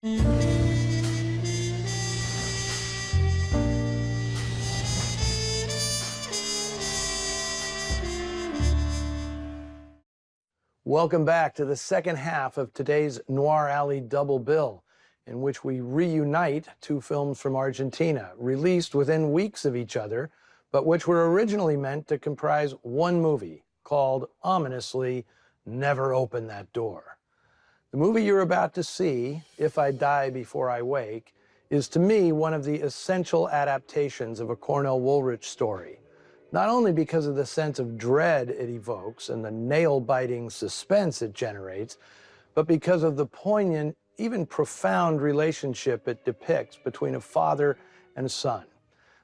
Welcome back to the second half of today's Noir Alley double bill, in which we reunite two films from Argentina, released within weeks of each other, but which were originally meant to comprise one movie, called, ominously, Never Open That Door. The movie you're about to see, If I Die Before I Wake, is to me one of the essential adaptations of a Cornell Woolrich story. Not only because of the sense of dread it evokes and the nail-biting suspense it generates, but because of the poignant, even profound relationship it depicts between a father and a son.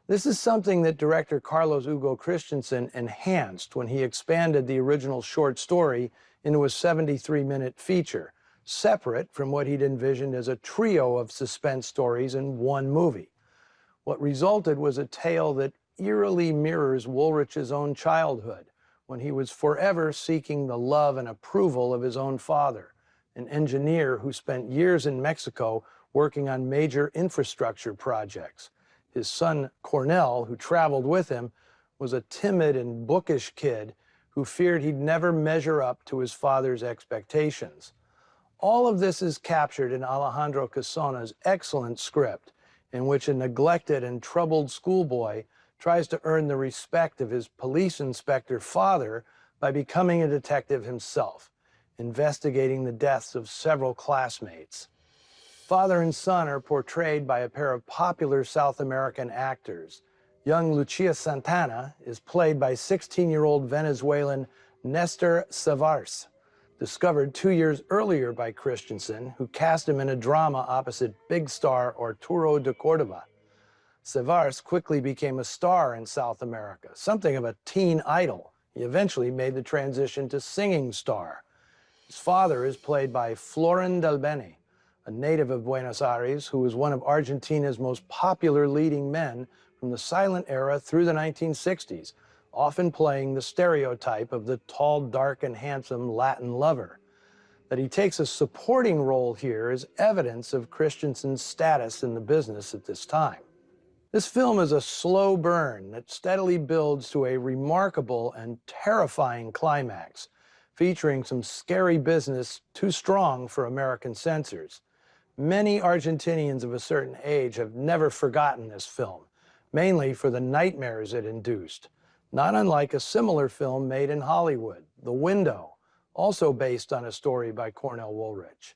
This is something that director Carlos Hugo Christensen enhanced when he expanded the original short story into a 73-minute feature, separate from what he'd envisioned as a trio of suspense stories in one movie. What resulted was a tale that eerily mirrors Woolrich's own childhood, when he was forever seeking the love and approval of his own father, an engineer who spent years in Mexico working on major infrastructure projects. His son, Cornell, who traveled with him, was a timid and bookish kid who feared he'd never measure up to his father's expectations. All of this is captured in Alejandro Casona's excellent script, in which a neglected and troubled schoolboy tries to earn the respect of his police inspector father by becoming a detective himself, investigating the deaths of several classmates. Father and son are portrayed by a pair of popular South American actors. Young Lucia Santana is played by 16-year-old Venezuelan Nestor Savars, discovered 2 years earlier by Christensen, who cast him in a drama opposite big star Arturo de Cordova. Savars quickly became a star in South America, something of a teen idol. He eventually made the transition to singing star. His father is played by Florin Del Bene, a native of Buenos Aires who was one of Argentina's most popular leading men from the silent era through the 1960s, often playing the stereotype of the tall, dark, and handsome Latin lover. That he takes a supporting role here is evidence of Christensen's status in the business at this time. This film is a slow burn that steadily builds to a remarkable and terrifying climax, featuring some scary business too strong for American censors. Many Argentinians of a certain age have never forgotten this film, mainly for the nightmares it induced, not unlike a similar film made in Hollywood, The Window, also based on a story by Cornell Woolrich.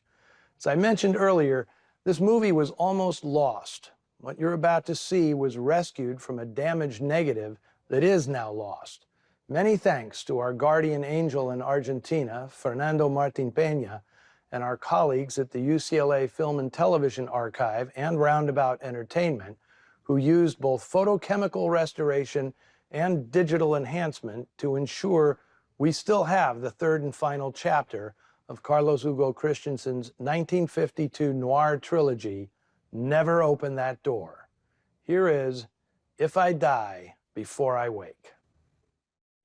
As I mentioned earlier, this movie was almost lost. What you're about to see was rescued from a damaged negative that is now lost. Many thanks to our guardian angel in Argentina, Fernando Martin Peña, and our colleagues at the UCLA Film and Television Archive and Roundabout Entertainment, who used both photochemical restoration and digital enhancement to ensure we still have the third and final chapter of Carlos Hugo Christensen's 1952 noir trilogy, Never Open That Door. Here is If I Die Before I Wake.